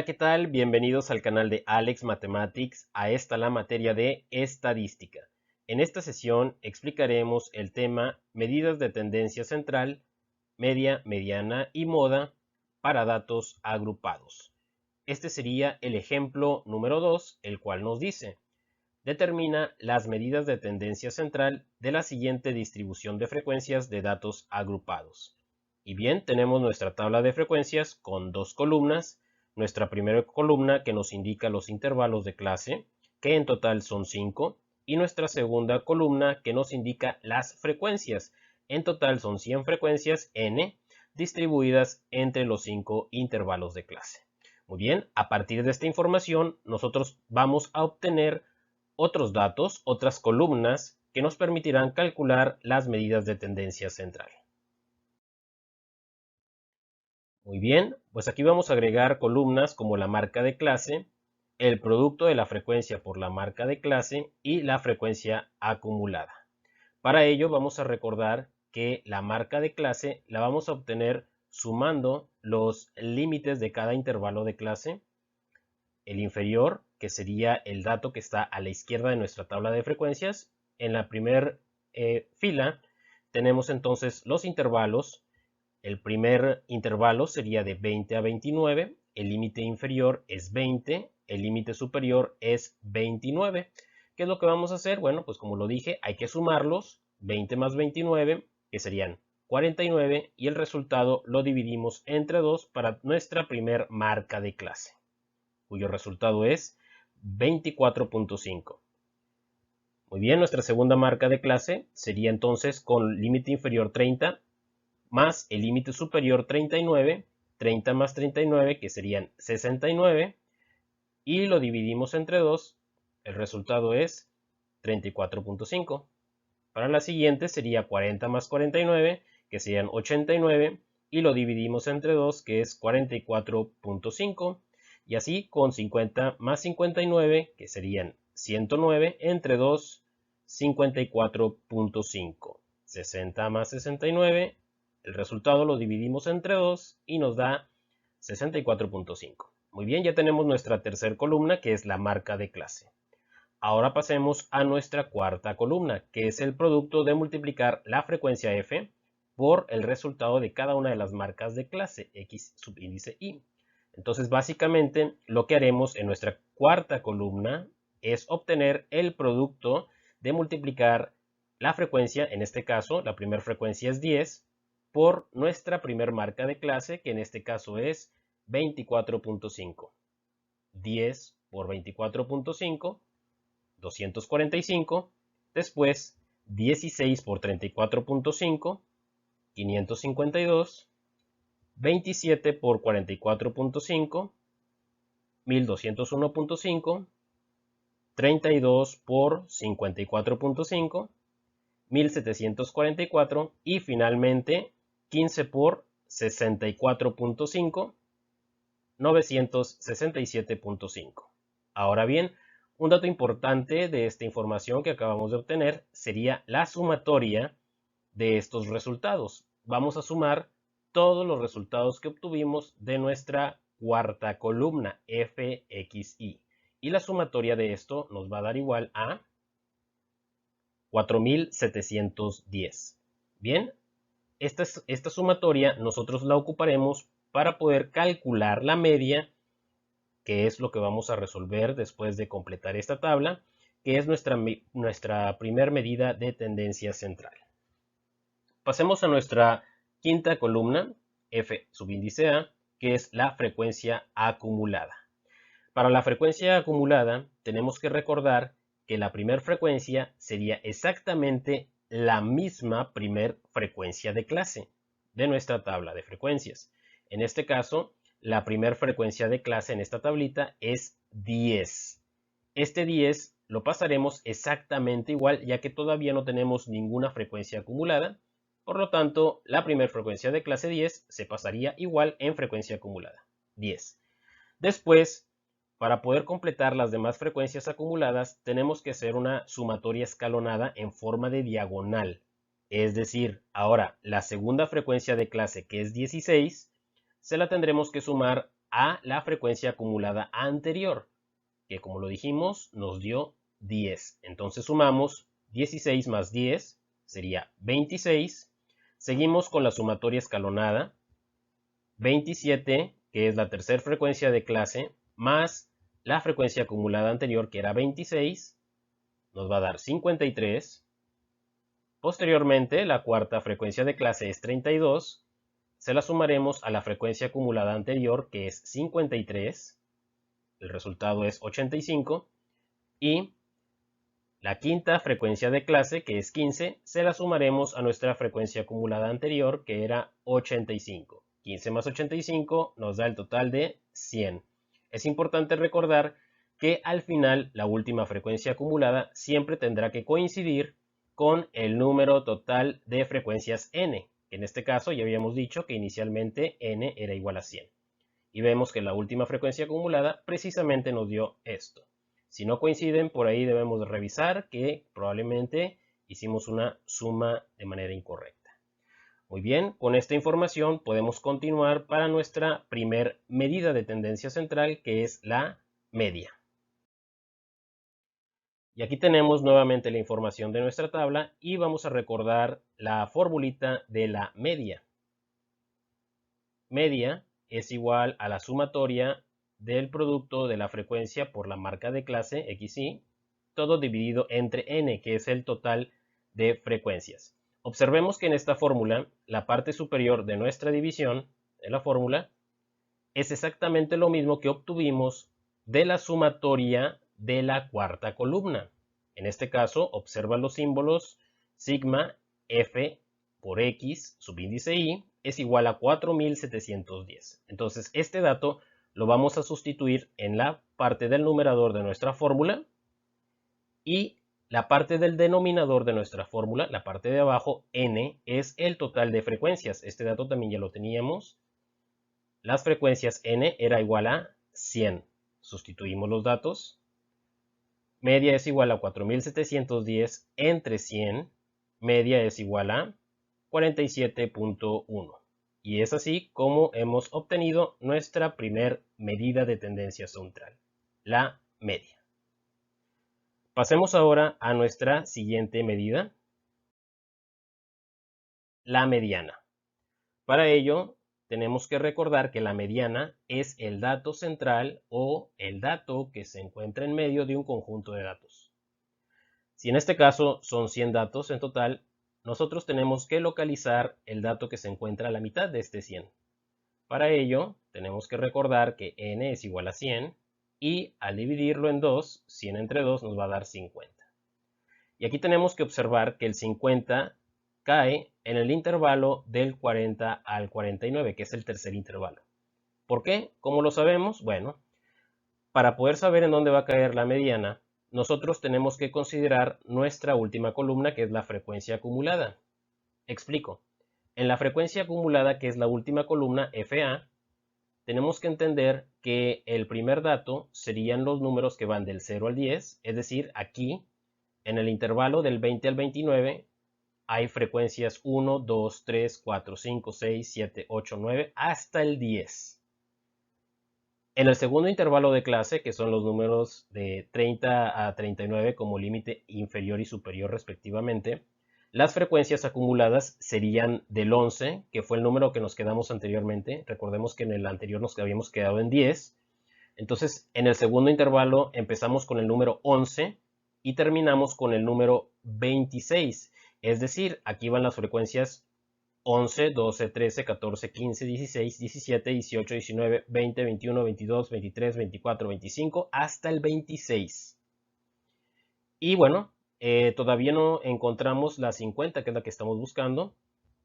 ¿qué tal? Bienvenidos al canal de Alex Mathematics, a esta la materia de estadística. En esta sesión explicaremos el tema medidas de tendencia central, media, mediana y moda para datos agrupados. Este sería el ejemplo número 2, el cual nos dice: determina las medidas de tendencia central de la siguiente distribución de frecuencias de datos agrupados. Y bien, tenemos nuestra tabla de frecuencias con dos columnas. Nuestra primera columna que nos indica los intervalos de clase, que en total son 5, y nuestra segunda columna que nos indica las frecuencias. En total son 100 frecuencias n distribuidas entre los 5 intervalos de clase. Muy bien, a partir de esta información nosotros vamos a obtener otros datos, otras columnas que nos permitirán calcular las medidas de tendencia central. Muy bien, pues aquí vamos a agregar columnas como la marca de clase, el producto de la frecuencia por la marca de clase y la frecuencia acumulada. Para ello vamos a recordar que la marca de clase la vamos a obtener sumando los límites de cada intervalo de clase. El inferior, que sería el dato que está a la izquierda de nuestra tabla de frecuencias. En la primera fila tenemos entonces los intervalos. El primer intervalo sería de 20 a 29, el límite inferior es 20, el límite superior es 29. ¿Qué es lo que vamos a hacer? Bueno, pues como lo dije, hay que sumarlos, 20 más 29, que serían 49, y el resultado lo dividimos entre 2 para nuestra primer marca de clase, cuyo resultado es 24.5. Muy bien, nuestra segunda marca de clase sería entonces con límite inferior 30, más el límite superior 39, 30 más 39, que serían 69, y lo dividimos entre 2, el resultado es 34.5. Para la siguiente sería 40 más 49, que serían 89, y lo dividimos entre 2, que es 44.5, y así con 50 más 59, que serían 109, entre 2, 54.5. 60 más 69, el resultado lo dividimos entre 2 y nos da 64.5. Muy bien, ya tenemos nuestra tercera columna, que es la marca de clase. Ahora pasemos a nuestra cuarta columna, que es el producto de multiplicar la frecuencia f por el resultado de cada una de las marcas de clase, x subíndice y. Entonces, básicamente, lo que haremos en nuestra cuarta columna es obtener el producto de multiplicar la frecuencia, en este caso, la primera frecuencia es 10, por nuestra primera marca de clase, que en este caso es 24.5. 10 por 24.5, 245, después 16 por 34.5, 552, 27 por 44.5, 1201.5, 32 por 54.5, 1744 y finalmente 15 por 64.5, 967.5. Ahora bien, un dato importante de esta información que acabamos de obtener sería la sumatoria de estos resultados. Vamos a sumar todos los resultados que obtuvimos de nuestra cuarta columna, fxy. Y la sumatoria de esto nos va a dar igual a 4710. Bien, esta sumatoria nosotros la ocuparemos para poder calcular la media, que es lo que vamos a resolver después de completar esta tabla, que es nuestra primer medida de tendencia central. Pasemos a nuestra quinta columna, f subíndice a, que es la frecuencia acumulada. Para la frecuencia acumulada tenemos que recordar que la primera frecuencia sería exactamente la misma primer frecuencia de clase de nuestra tabla de frecuencias. En este caso, la primera frecuencia de clase en esta tablita es 10. Este 10 lo pasaremos exactamente igual, ya que todavía no tenemos ninguna frecuencia acumulada. Por lo tanto, la primera frecuencia de clase 10 se pasaría igual en frecuencia acumulada, 10. Después, para poder completar las demás frecuencias acumuladas, tenemos que hacer una sumatoria escalonada en forma de diagonal. Es decir, ahora la segunda frecuencia de clase, que es 16, se la tendremos que sumar a la frecuencia acumulada anterior, que como lo dijimos nos dio 10. Entonces sumamos 16 más 10, sería 26. Seguimos con la sumatoria escalonada. 27, que es la tercera frecuencia de clase, más la frecuencia acumulada anterior, que era 26, nos va a dar 53. Posteriormente, la cuarta frecuencia de clase es 32. Se la sumaremos a la frecuencia acumulada anterior, que es 53. El resultado es 85. Y la quinta frecuencia de clase, que es 15, se la sumaremos a nuestra frecuencia acumulada anterior, que era 85. 15 más 85 nos da el total de 100. Es importante recordar que al final la última frecuencia acumulada siempre tendrá que coincidir con el número total de frecuencias n. En este caso ya habíamos dicho que inicialmente n era igual a 100. Y vemos que la última frecuencia acumulada precisamente nos dio esto. Si no coinciden, por ahí debemos revisar que probablemente hicimos una suma de manera incorrecta. Muy bien, con esta información podemos continuar para nuestra primer medida de tendencia central, que es la media. Y aquí tenemos nuevamente la información de nuestra tabla y vamos a recordar la formulita de la media. Media es igual a la sumatoria del producto de la frecuencia por la marca de clase XY, todo dividido entre n, que es el total de frecuencias. Observemos que en esta fórmula, la parte superior de nuestra división de la fórmula es exactamente lo mismo que obtuvimos de la sumatoria de la cuarta columna. En este caso, observa los símbolos sigma f por x subíndice y es igual a 4710. Entonces, este dato lo vamos a sustituir en la parte del numerador de nuestra fórmula y la parte del denominador de nuestra fórmula, la parte de abajo, n, es el total de frecuencias. Este dato también ya lo teníamos. Las frecuencias n era igual a 100. Sustituimos los datos. Media es igual a 4710 entre 100. Media es igual a 47.1. Y es así como hemos obtenido nuestra primer medida de tendencia central, la media. Pasemos ahora a nuestra siguiente medida, la mediana. Para ello, tenemos que recordar que la mediana es el dato central o el dato que se encuentra en medio de un conjunto de datos. Si en este caso son 100 datos en total, nosotros tenemos que localizar el dato que se encuentra a la mitad de este 100. Para ello, tenemos que recordar que n es igual a 100 y al dividirlo en 2, 100 entre 2 nos va a dar 50. Y aquí tenemos que observar que el 50 cae en el intervalo del 40 al 49, que es el tercer intervalo. ¿Por qué? ¿Cómo lo sabemos? Bueno, para poder saber en dónde va a caer la mediana, nosotros tenemos que considerar nuestra última columna, que es la frecuencia acumulada. Explico. En la frecuencia acumulada, que es la última columna, FA, tenemos que entender que el primer dato serían los números que van del 0 al 10, es decir, aquí, en el intervalo del 20 al 29, hay frecuencias 1, 2, 3, 4, 5, 6, 7, 8, 9, hasta el 10. En el segundo intervalo de clase, que son los números de 30 a 39 como límite inferior y superior respectivamente, las frecuencias acumuladas serían del 11, que fue el número que nos quedamos anteriormente. Recordemos que en el anterior nos habíamos quedado en 10. Entonces, en el segundo intervalo empezamos con el número 11 y terminamos con el número 26. Es decir, aquí van las frecuencias 11, 12, 13, 14, 15, 16, 17, 18, 19, 20, 21, 22, 23, 24, 25, hasta el 26. Y bueno, todavía no encontramos la 50, que es la que estamos buscando.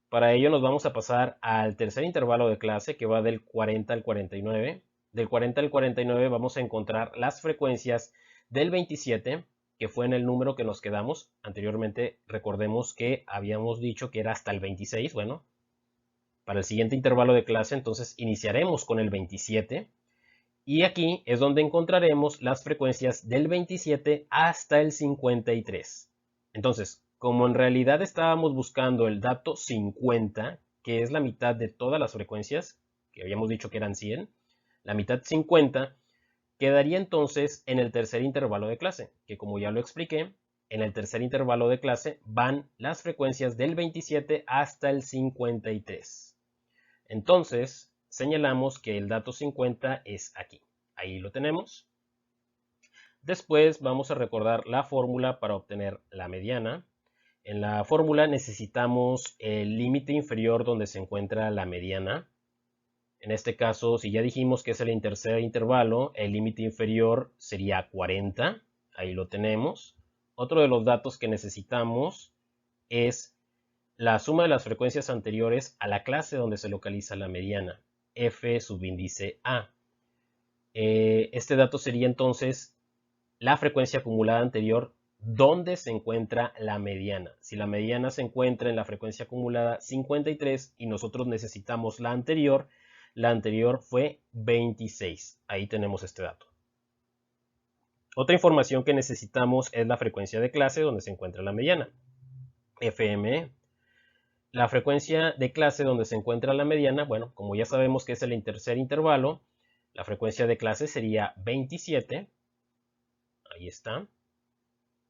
Para ello nos vamos a pasar al tercer intervalo de clase, que va del 40 al 49. Del 40 al 49 vamos a encontrar las frecuencias del 27, que fue en el número que nos quedamos. Anteriormente recordemos que habíamos dicho que era hasta el 26. Bueno, para el siguiente intervalo de clase entonces iniciaremos con el 27. Y aquí es donde encontraremos las frecuencias del 27 hasta el 53. Entonces, como en realidad estábamos buscando el dato 50, que es la mitad de todas las frecuencias, que habíamos dicho que eran 100, la mitad 50, quedaría entonces en el tercer intervalo de clase, que como ya lo expliqué, en el tercer intervalo de clase van las frecuencias del 27 hasta el 53. Entonces, señalamos que el dato 50 es aquí. Ahí lo tenemos. Después vamos a recordar la fórmula para obtener la mediana. En la fórmula necesitamos el límite inferior donde se encuentra la mediana. En este caso, si ya dijimos que es el tercer intervalo, el límite inferior sería 40. Ahí lo tenemos. Otro de los datos que necesitamos es la suma de las frecuencias anteriores a la clase donde se localiza la mediana, f subíndice a. Este dato sería entonces la frecuencia acumulada anterior donde se encuentra la mediana. Si la mediana se encuentra en la frecuencia acumulada 53 y nosotros necesitamos la anterior fue 26. Ahí tenemos este dato. Otra información que necesitamos es la frecuencia de clase donde se encuentra la mediana, FME. La frecuencia de clase donde se encuentra la mediana, bueno, como ya sabemos que es el tercer intervalo, la frecuencia de clase sería 27. Ahí está.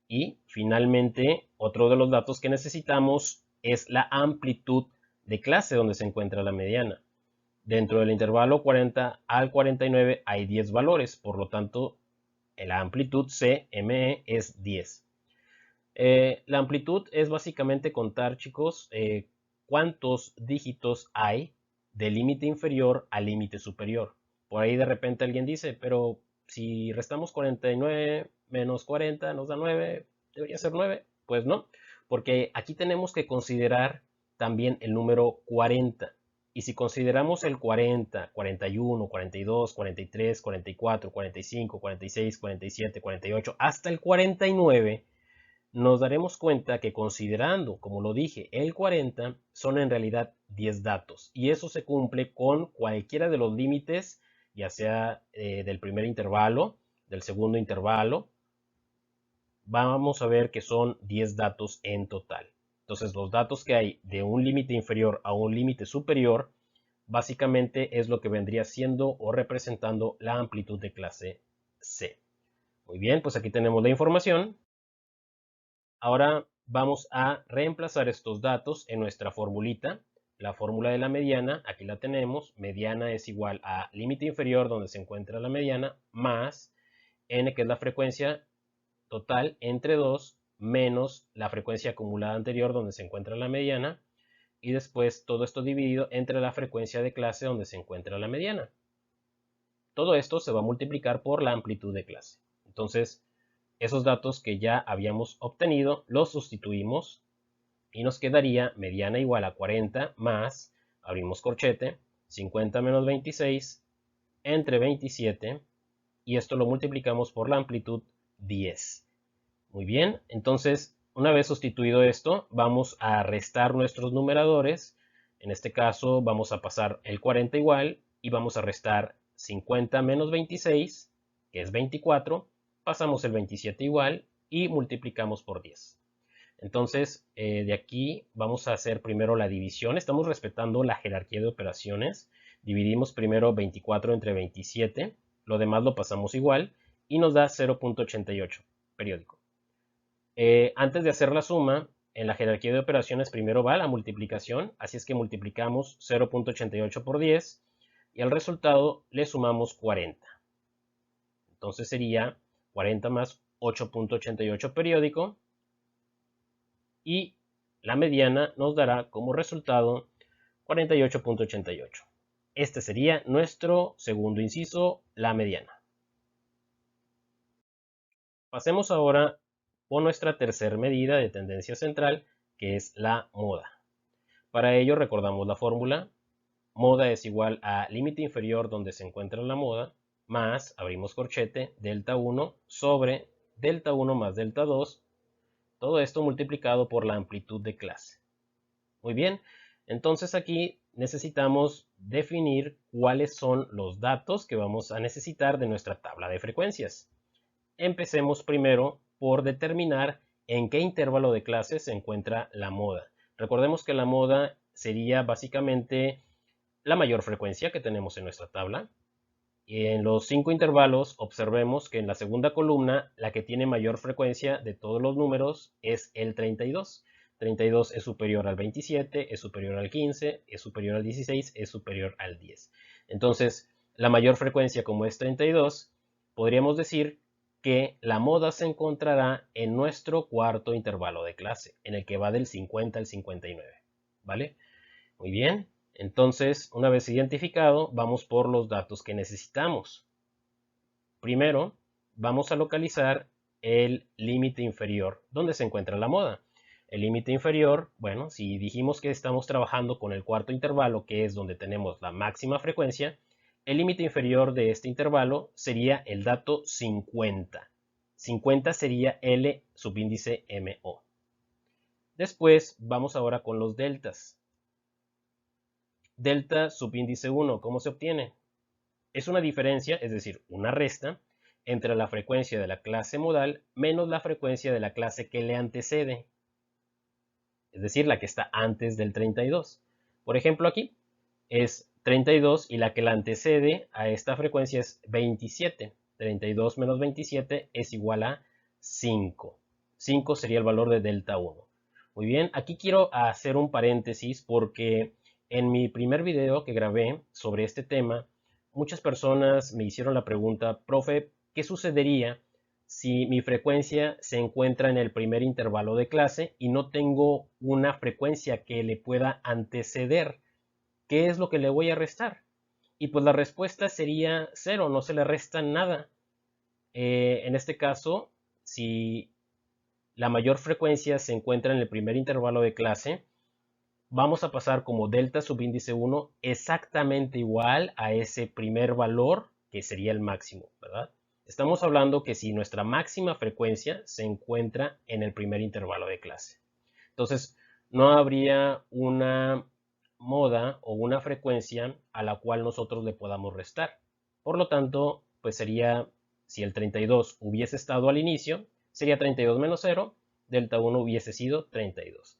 Y finalmente, otro de los datos que necesitamos es la amplitud de clase donde se encuentra la mediana. Dentro del intervalo 40 al 49 hay 10 valores, por lo tanto, la amplitud CME es 10. La amplitud es básicamente contar, chicos, cuántos dígitos hay del límite inferior al límite superior. Por ahí de repente alguien dice, pero si restamos 49 menos 40 nos da 9, ¿debería ser 9? Pues no, porque aquí tenemos que considerar también el número 40. Y si consideramos el 40, 41, 42, 43, 44, 45, 46, 47, 48, hasta el 49, nos daremos cuenta que considerando, como lo dije, el 40, son en realidad 10 datos. Y eso se cumple con cualquiera de los límites, ya sea del primer intervalo, del segundo intervalo. Vamos a ver que son 10 datos en total. Entonces, los datos que hay de un límite inferior a un límite superior, básicamente es lo que vendría siendo o representando la amplitud de clase C. Muy bien, pues aquí tenemos la información. Ahora vamos a reemplazar estos datos en nuestra formulita. La fórmula de la mediana, aquí la tenemos. Mediana es igual a límite inferior donde se encuentra la mediana, más n, que es la frecuencia total entre 2, menos la frecuencia acumulada anterior donde se encuentra la mediana, y después todo esto dividido entre la frecuencia de clase donde se encuentra la mediana. Todo esto se va a multiplicar por la amplitud de clase. Entonces, esos datos que ya habíamos obtenido los sustituimos y nos quedaría mediana igual a 40 más, abrimos corchete, 50 menos 26 entre 27, y esto lo multiplicamos por la amplitud 10. Muy bien, entonces una vez sustituido esto, vamos a restar nuestros numeradores. En este caso vamos a pasar el 40 igual y vamos a restar 50 menos 26, que es 24, pasamos el 27 igual y multiplicamos por 10. Entonces, de aquí vamos a hacer primero la división. Estamos respetando la jerarquía de operaciones. Dividimos primero 24 entre 27. Lo demás lo pasamos igual y nos da 0.88 periódico. Antes de hacer la suma, en la jerarquía de operaciones primero va la multiplicación. Así es que multiplicamos 0.88 por 10 y al resultado le sumamos 40. Entonces sería 40 más 8.88 periódico. Y la mediana nos dará como resultado 48.88. Este sería nuestro segundo inciso, la mediana. Pasemos ahora por nuestra tercera medida de tendencia central, que es la moda. Para ello recordamos la fórmula. Moda es igual a límite inferior donde se encuentra la moda, más, abrimos corchete, delta 1 sobre delta 1 más delta 2. Todo esto multiplicado por la amplitud de clase. Muy bien, entonces aquí necesitamos definir cuáles son los datos que vamos a necesitar de nuestra tabla de frecuencias. Empecemos primero por determinar en qué intervalo de clase se encuentra la moda. Recordemos que la moda sería básicamente la mayor frecuencia que tenemos en nuestra tabla. Y en los 5 intervalos observemos que en la segunda columna la que tiene mayor frecuencia de todos los números es el 32. 32 es superior al 27, es superior al 15, es superior al 16, es superior al 10. Entonces, la mayor frecuencia como es 32, podríamos decir que la moda se encontrará en nuestro cuarto intervalo de clase, en el que va del 50 al 59. ¿Vale? Muy bien. Entonces, una vez identificado, vamos por los datos que necesitamos. Primero, vamos a localizar el límite inferior, donde se encuentra la moda. El límite inferior, bueno, si dijimos que estamos trabajando con el cuarto intervalo, que es donde tenemos la máxima frecuencia, el límite inferior de este intervalo sería el dato 50. 50 sería L subíndice MO. Después, vamos ahora con los deltas. Delta subíndice 1, ¿cómo se obtiene? Es una diferencia, es decir, una resta, entre la frecuencia de la clase modal menos la frecuencia de la clase que le antecede, es decir, la que está antes del 32. Por ejemplo, aquí es 32 y la que la antecede a esta frecuencia es 27. 32 menos 27 es igual a 5. 5 sería el valor de delta 1. Muy bien, aquí quiero hacer un paréntesis porque en mi primer video que grabé sobre este tema, muchas personas me hicieron la pregunta, profe, ¿qué sucedería si mi frecuencia se encuentra en el primer intervalo de clase y no tengo una frecuencia que le pueda anteceder? ¿Qué es lo que le voy a restar? Y pues la respuesta sería 0, no se le resta nada. En este caso, si la mayor frecuencia se encuentra en el primer intervalo de clase, vamos a pasar como delta subíndice 1 exactamente igual a ese primer valor que sería el máximo, ¿verdad? Estamos hablando que si nuestra máxima frecuencia se encuentra en el primer intervalo de clase. Entonces, no habría una moda o una frecuencia a la cual nosotros le podamos restar. Por lo tanto, pues sería, si el 32 hubiese estado al inicio, sería 32 menos 0, delta 1 hubiese sido 32.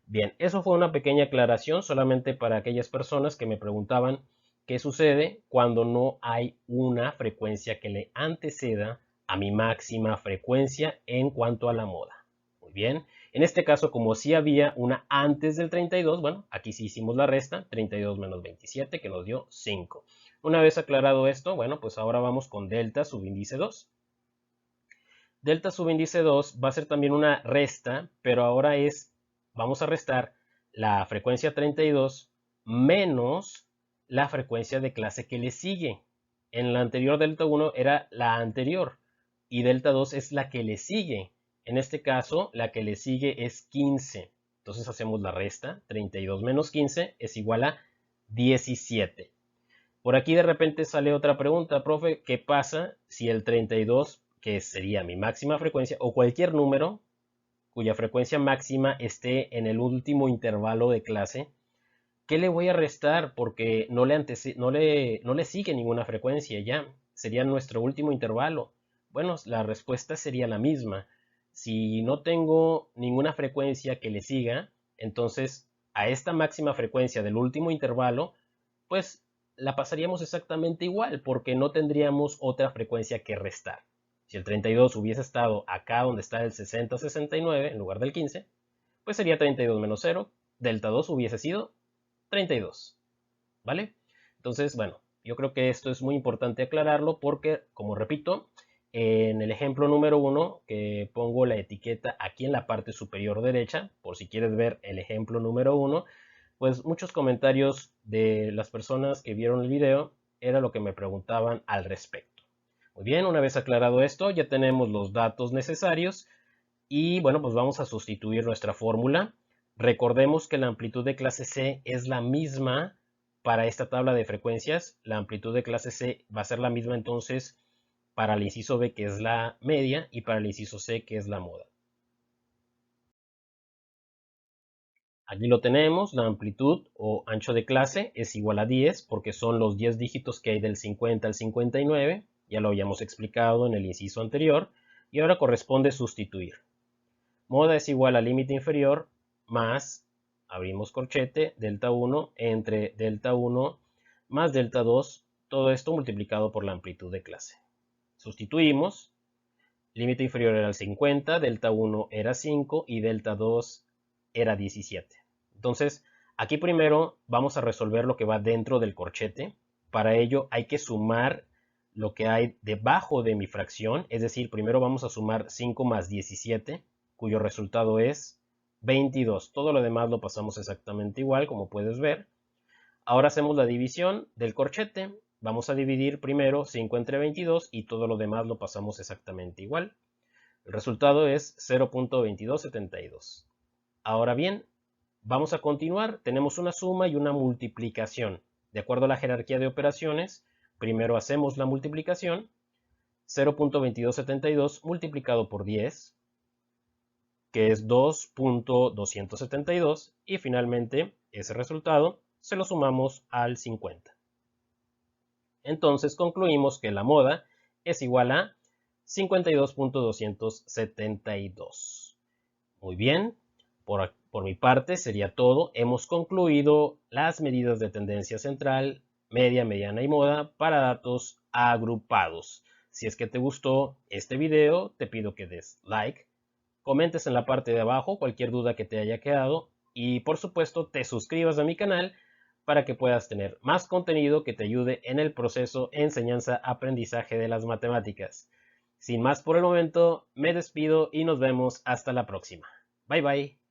Bien, eso fue una pequeña aclaración solamente para aquellas personas que me preguntaban qué sucede cuando no hay una frecuencia que le anteceda a mi máxima frecuencia en cuanto a la moda. Muy bien, en este caso como sí había una antes del 32, bueno, aquí sí hicimos la resta, 32 menos 27 que nos dio 5. Una vez aclarado esto, bueno, pues ahora vamos con delta subíndice 2. Delta subíndice 2 va a ser también una resta, pero ahora vamos a restar la frecuencia 32 menos la frecuencia de clase que le sigue. En la anterior delta 1 era la anterior y delta 2 es la que le sigue. En este caso, la que le sigue es 15. Entonces hacemos la resta. 32 menos 15 es igual a 17. Por aquí de repente sale otra pregunta, profe, ¿qué pasa si el 32, que sería mi máxima frecuencia, o cualquier número cuya frecuencia máxima esté en el último intervalo de clase, ¿qué le voy a restar? Porque no le sigue ninguna frecuencia ya, sería nuestro último intervalo. Bueno, la respuesta sería la misma. Si no tengo ninguna frecuencia que le siga, entonces a esta máxima frecuencia del último intervalo, pues la pasaríamos exactamente igual, porque no tendríamos otra frecuencia que restar. Si el 32 hubiese estado acá donde está el 60-69 en lugar del 15, pues sería 32 menos 0, delta 2 hubiese sido 32, ¿vale? Entonces, bueno, yo creo que esto es muy importante aclararlo porque, como repito, en el ejemplo número 1, que pongo la etiqueta aquí en la parte superior derecha, por si quieres ver el ejemplo número 1, pues muchos comentarios de las personas que vieron el video era lo que me preguntaban al respecto. Muy bien, una vez aclarado esto, ya tenemos los datos necesarios y bueno, pues vamos a sustituir nuestra fórmula. Recordemos que la amplitud de clase C es la misma para esta tabla de frecuencias. La amplitud de clase C va a ser la misma entonces para el inciso B, que es la media, y para el inciso C, que es la moda. Aquí lo tenemos, la amplitud o ancho de clase es igual a 10 porque son los 10 dígitos que hay del 50 al 59. Ya lo habíamos explicado en el inciso anterior. Y ahora corresponde sustituir. Moda es igual al límite inferior más, abrimos corchete, delta 1 entre delta 1 más delta 2, todo esto multiplicado por la amplitud de clase. Sustituimos, límite inferior era el 50, delta 1 era 5 y delta 2 era 17. Entonces, aquí primero vamos a resolver lo que va dentro del corchete. Para ello hay que sumar lo que hay debajo de mi fracción, es decir, primero vamos a sumar 5 más 17, cuyo resultado es 22. Todo lo demás lo pasamos exactamente igual, como puedes ver. Ahora hacemos la división del corchete. Vamos a dividir primero 5 entre 22 y todo lo demás lo pasamos exactamente igual. El resultado es 0.2272. Ahora bien, vamos a continuar. Tenemos una suma y una multiplicación. De acuerdo a la jerarquía de operaciones, primero hacemos la multiplicación. 0.2272 multiplicado por 10, que es 2.272, y finalmente ese resultado se lo sumamos al 50. Entonces concluimos que la moda es igual a 52.272. Muy bien, por mi parte sería todo. Hemos concluido las medidas de tendencia central, media, mediana y moda para datos agrupados. Si es que te gustó este video, te pido que des like, comentes en la parte de abajo cualquier duda que te haya quedado y por supuesto te suscribas a mi canal para que puedas tener más contenido que te ayude en el proceso enseñanza-aprendizaje de las matemáticas. Sin más por el momento, me despido y nos vemos hasta la próxima. Bye bye.